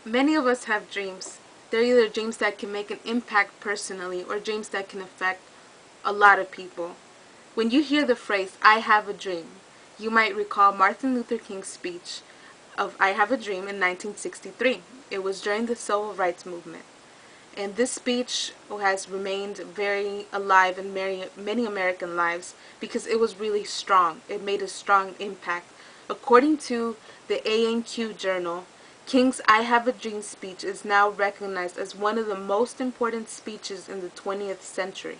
Many of us have dreams. They're either dreams that can make an impact personally or dreams that can affect a lot of people. When you hear the phrase, I have a dream, you might recall Martin Luther King's speech of I Have a Dream in 1963. It was during the Civil Rights Movement. And this speech has remained very alive in many American lives because it was really strong. It made a strong impact. According to the ANQ Journal, King's I Have a Dream speech is now recognized as one of the most important speeches in the 20th century.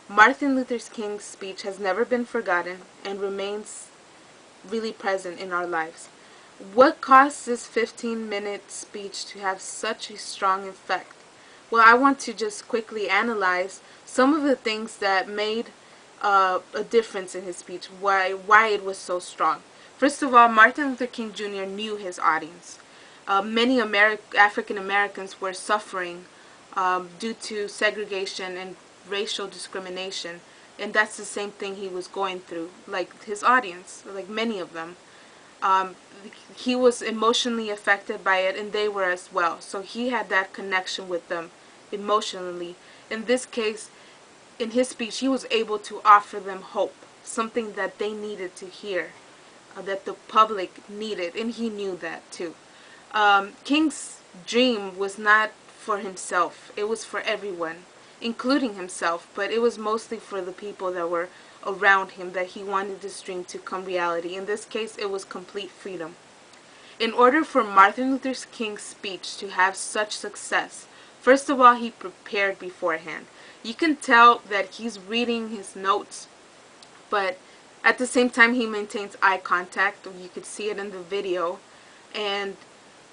Martin Luther King's speech has never been forgotten and remains really present in our lives. What caused this 15-minute speech to have such a strong effect? Well, I want to just quickly analyze some of the things that made a difference in his speech, why it was so strong. First of all, Martin Luther King Jr. knew his audience. Many African Americans were suffering due to segregation and racial discrimination, and that's the same thing he was going through, like his audience, like many of them. Um, he was emotionally affected by it, and they were as well. So he had that connection with them emotionally. In this case, in his speech, he was able to offer them hope, something that they needed to hear, that the public needed, and he knew that too. King's dream was not for himself, it was for everyone, including himself, but it was mostly for the people that were around him that he wanted this dream to come reality. In this case, it was complete freedom. In order for Martin Luther King's speech to have such success, first of all, he prepared beforehand. You can tell that he's reading his notes, but at the same time he maintains eye contact. You could see it in the video, and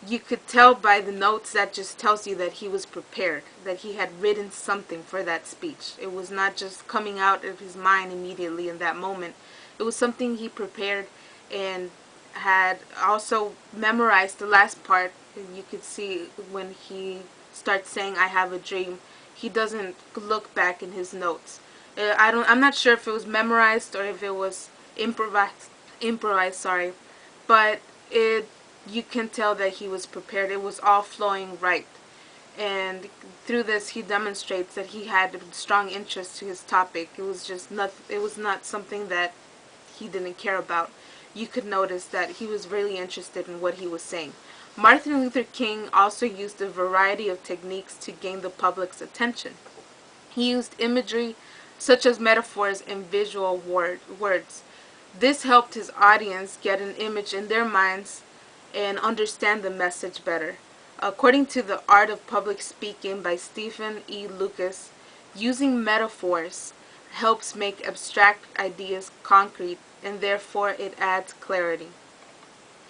you could tell by the notes that just tells you that he was prepared, that he had written something for that speech. It was not just coming out of his mind immediately in that moment. It was something he prepared and had also memorized the last part. You could see when he starts saying I have a dream, he doesn't look back in his notes. I'm not sure if it was memorized or if it was improvised, sorry, but you can tell that he was prepared. It was all flowing right. And through this he demonstrates that he had a strong interest to his topic. It was not something that he didn't care about. You could notice that he was really interested in what he was saying. Martin Luther King also used a variety of techniques to gain the public's attention. He used imagery such as metaphors and visual words. This helped his audience get an image in their minds and understand the message better. According to The Art of Public Speaking by Stephen E. Lucas, using metaphors helps make abstract ideas concrete, and therefore it adds clarity.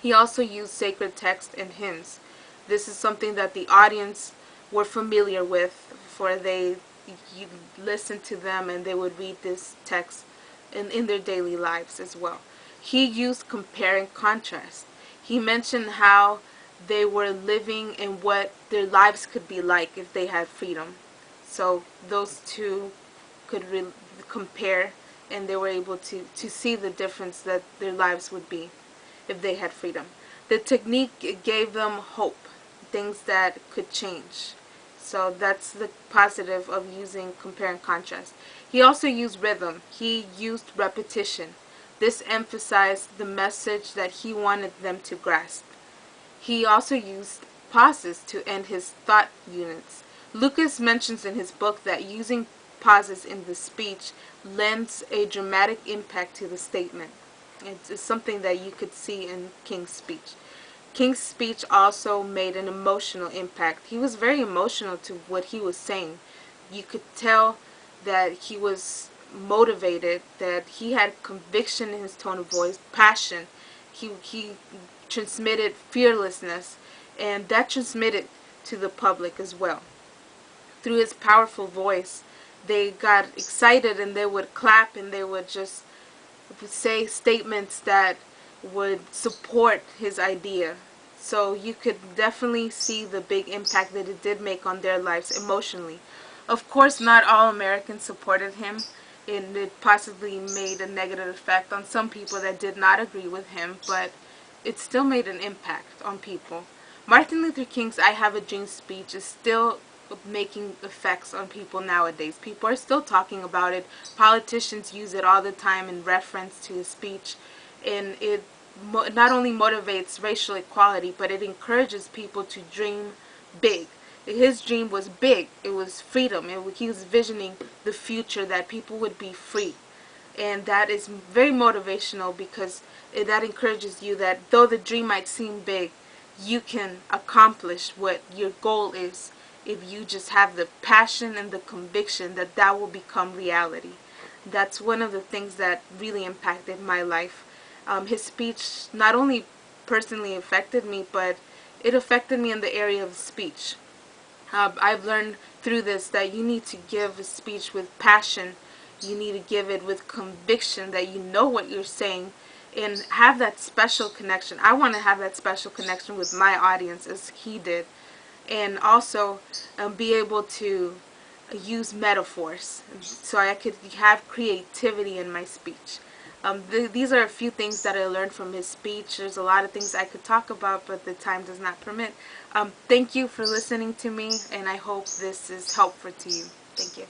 He also used sacred text and hymns. This is something that the audience were familiar with, for you listen to them and they would read this text in their daily lives as well. He used compare and contrast. He mentioned how they were living and what their lives could be like if they had freedom. So those two could compare, and they were able to see the difference that their lives would be if they had freedom. The technique gave them hope, things that could change. So that's the positive of using compare and contrast. He also used rhythm. He used repetition. This emphasized the message that he wanted them to grasp. He also used pauses to end his thought units. Lucas mentions in his book that using pauses in the speech lends a dramatic impact to the statement. It's something that you could see in King's speech. King's speech also made an emotional impact. He was very emotional to what he was saying. You could tell that he was motivated, that he had conviction in his tone of voice, passion. He transmitted fearlessness, and that transmitted to the public as well. Through his powerful voice, they got excited and they would clap and they would just say statements that would support his idea. So you could definitely see the big impact that it did make on their lives emotionally. Of course, not all Americans supported him, and it possibly made a negative effect on some people that did not agree with him, but it still made an impact on people. Martin Luther King's I Have a Dream speech is still making effects on people nowadays. People are still talking about it. Politicians use it all the time in reference to his speech, and it not only motivates racial equality, but it encourages people to dream big. His dream was big. It was freedom. He was visioning the future, that people would be free. And that is very motivational, because that encourages you that though the dream might seem big, you can accomplish what your goal is if you just have the passion and the conviction that that will become reality. That's one of the things that really impacted my life. His speech not only personally affected me, but it affected me in the area of speech. I've learned through this that you need to give a speech with passion. You need to give it with conviction that you know what you're saying, and have that special connection. I want to have that special connection with my audience as he did, and also be able to use metaphors so I could have creativity in my speech. These are a few things that I learned from his speech. There's a lot of things I could talk about, but the time does not permit. Thank you for listening to me, and I hope this is helpful to you. Thank you.